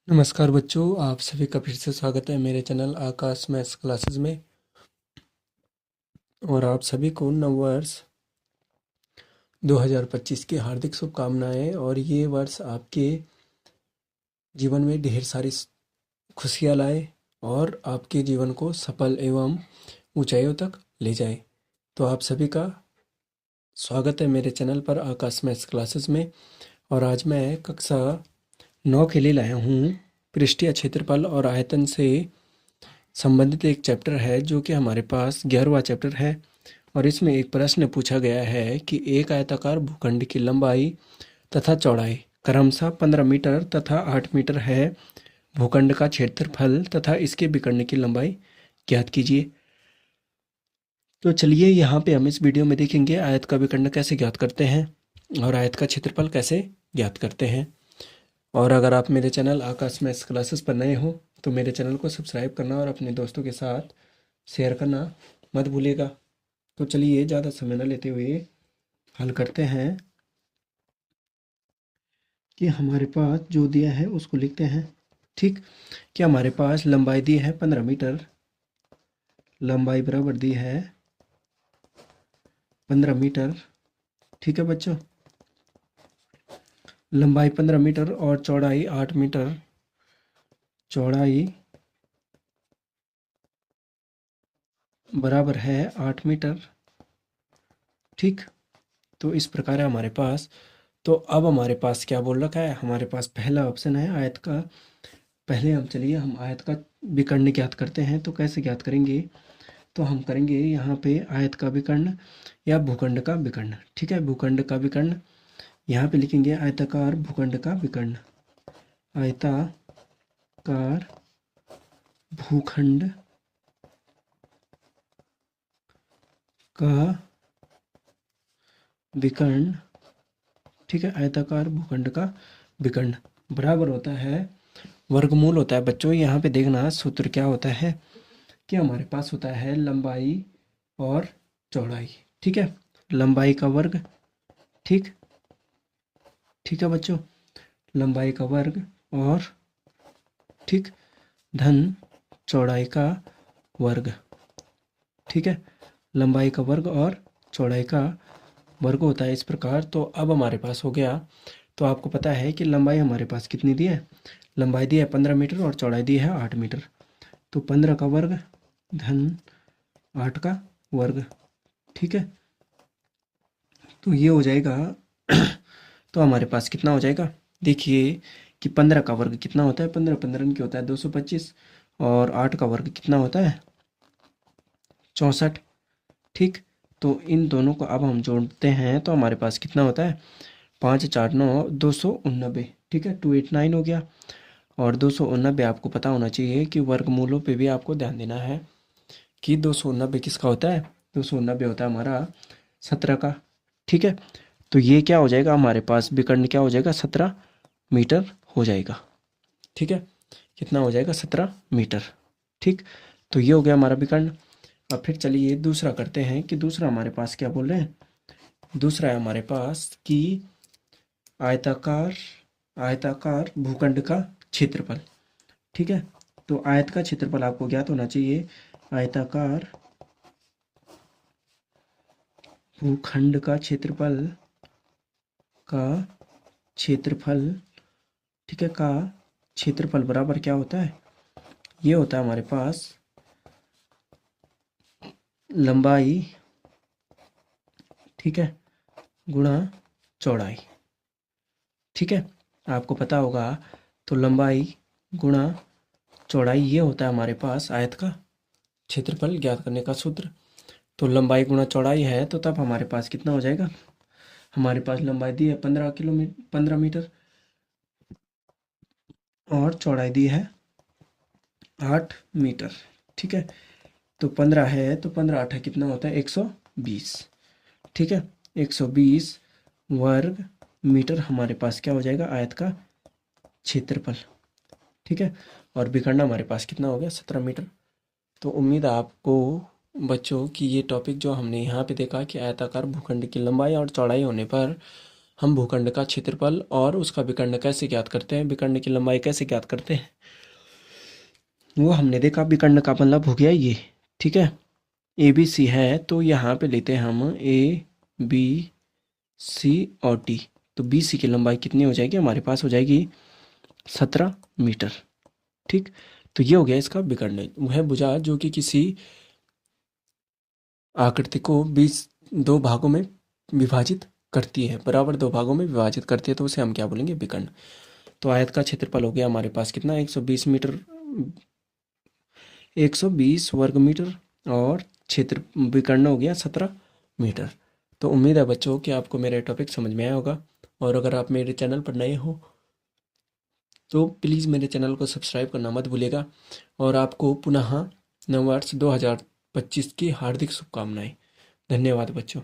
नमस्कार बच्चों, आप सभी का फिर से स्वागत है मेरे चैनल आकाश मैथ्स क्लासेस में। और आप सभी को नववर्ष 2025 की हार्दिक शुभकामनाएं। और ये वर्ष आपके जीवन में ढेर सारी खुशियां लाए और आपके जीवन को सफल एवं ऊंचाइयों तक ले जाए। तो आप सभी का स्वागत है मेरे चैनल पर आकाश मैथ्स क्लासेस में। और आज मैं कक्षा 9 के लिए लाया हूँ पृष्ठीय क्षेत्रफल और आयतन से संबंधित एक चैप्टर है, जो कि हमारे पास 11वां चैप्टर है। और इसमें एक प्रश्न पूछा गया है कि एक आयताकार भूखंड की लंबाई तथा चौड़ाई क्रमशः 15 मीटर तथा 8 मीटर है। भूखंड का क्षेत्रफल तथा इसके विकर्ण की लंबाई ज्ञात कीजिए। तो चलिए, यहाँ पे हम इस वीडियो में देखेंगे आयत का विकर्ण कैसे ज्ञात करते हैं और आयत का क्षेत्रफल कैसे ज्ञात करते हैं। और अगर आप मेरे चैनल आकाश मैथ्स क्लासेस पर नए हो तो मेरे चैनल को सब्सक्राइब करना और अपने दोस्तों के साथ शेयर करना मत भूलिएगा। तो चलिए, ज़्यादा समय न लेते हुए हल करते हैं कि हमारे पास जो दिया है उसको लिखते हैं। ठीक, कि हमारे पास लंबाई दी है 15 मीटर, लंबाई बराबर दी है 15 मीटर। ठीक है बच्चों, लंबाई 15 मीटर और चौड़ाई 8 मीटर। चौड़ाई बराबर है 8 मीटर। ठीक, तो इस प्रकार है हमारे पास। तो अब हमारे पास क्या बोल रखा है, हमारे पास पहला ऑप्शन है आयत का। पहले हम आयत का विकर्ण ज्ञात करते हैं। तो कैसे ज्ञात करेंगे, तो हम करेंगे यहाँ पे आयत का विकर्ण या भूखंड का विकर्ण। ठीक है, भूखंड का विकर्ण यहाँ पे लिखेंगे आयताकार भूखंड का विकर्ण। आयताकार भूखंड का विकर्ण। ठीक है, आयताकार भूखंड का विकर्ण बराबर होता है, वर्गमूल होता है बच्चों। यहाँ पे देखना सूत्र क्या होता है कि हमारे पास होता है लंबाई और चौड़ाई। ठीक है, लंबाई का वर्ग। ठीक, ठीक है बच्चों, लंबाई का वर्ग और ठीक धन चौड़ाई का वर्ग। ठीक है, लंबाई का वर्ग और चौड़ाई का वर्ग होता है इस प्रकार। तो अब हमारे पास हो गया। तो आपको पता है कि लंबाई हमारे पास कितनी दी है, लंबाई दी है 15 मीटर और चौड़ाई दी है 8 मीटर। तो 15 का वर्ग धन 8 का वर्ग। ठीक है, तो ये हो जाएगा। तो हमारे पास कितना हो जाएगा, देखिए कि 15 का वर्ग कितना होता है, 15 15 की होता है 225। और 8 का वर्ग कितना होता है 64। ठीक, तो इन दोनों को अब हम जोड़ते हैं तो हमारे पास कितना होता है 5 4 9 289। ठीक है, 289 हो गया। और 289 आपको पता होना चाहिए कि वर्गमूलों पे भी आपको ध्यान देना है कि 289 किसका होता है, 289 होता है हमारा 17 का। ठीक है, तो ये क्या हो जाएगा, हमारे पास विकर्ण क्या हो जाएगा 17 मीटर हो जाएगा। ठीक है, कितना हो जाएगा 17 मीटर। ठीक, तो ये हो गया हमारा विकर्ण। अब फिर चलिए दूसरा करते हैं कि दूसरा हमारे पास क्या बोल रहे हैं। दूसरा है हमारे पास कि आयताकार आयताकार भूखंड का क्षेत्रफल। ठीक है, तो आयत का क्षेत्रफल आपको ज्ञात होना चाहिए। आयताकार भूखंड का क्षेत्रफल, ठीक है, का क्षेत्रफल बराबर क्या होता है, ये होता है हमारे पास लंबाई, ठीक है, गुणा चौड़ाई। ठीक है, आपको पता होगा। तो लंबाई गुणा चौड़ाई ये होता है हमारे पास आयत का क्षेत्रफल ज्ञात करने का सूत्र। तो लंबाई गुणा चौड़ाई है तो तब हमारे पास कितना हो जाएगा, हमारे पास लंबाई दी है 15 मीटर और चौड़ाई दी है 8 मीटर। ठीक है, तो 15 है तो 15 8 कितना होता है 120। ठीक है, 120 वर्ग मीटर हमारे पास क्या हो जाएगा आयत का क्षेत्रफल। ठीक है, और विकर्ण हमारे पास कितना हो गया 17 मीटर। तो उम्मीद है आपको बच्चों कि ये टॉपिक जो हमने यहाँ पे देखा कि आयताकार भूखंड की लंबाई और चौड़ाई होने पर हम भूखंड का क्षेत्रफल और उसका विकर्ण कैसे ज्ञात करते हैं, विकर्ण की लंबाई कैसे ज्ञात करते हैं, वो हमने देखा। विकर्ण का मतलब हो गया ये, ठीक है। ए बी सी है तो यहाँ पे लेते हैं हम ए बी सी और डी। तो बी सी की लंबाई कितनी हो जाएगी, हमारे पास हो जाएगी 17 मीटर, ठीक। तो ये हो गया इसका विकर्ण। वह भुजा जो कि किसी आकृति को 2 भागों में विभाजित करती है, बराबर 2 भागों में विभाजित करती है, तो उसे हम क्या बोलेंगे, विकर्ण। तो आयत का क्षेत्रफल हो गया हमारे पास कितना, 120 मीटर, 120 वर्ग मीटर, और क्षेत्र विकर्ण हो गया 17 मीटर। तो उम्मीद है बच्चों कि आपको मेरा टॉपिक समझ में आया होगा। और अगर आप मेरे चैनल पर नए हो तो प्लीज़ मेरे चैनल को सब्सक्राइब करना मत भूलिएगा। और आपको पुनः नववर्ष 2025 की हार्दिक शुभकामनाएं। धन्यवाद बच्चों।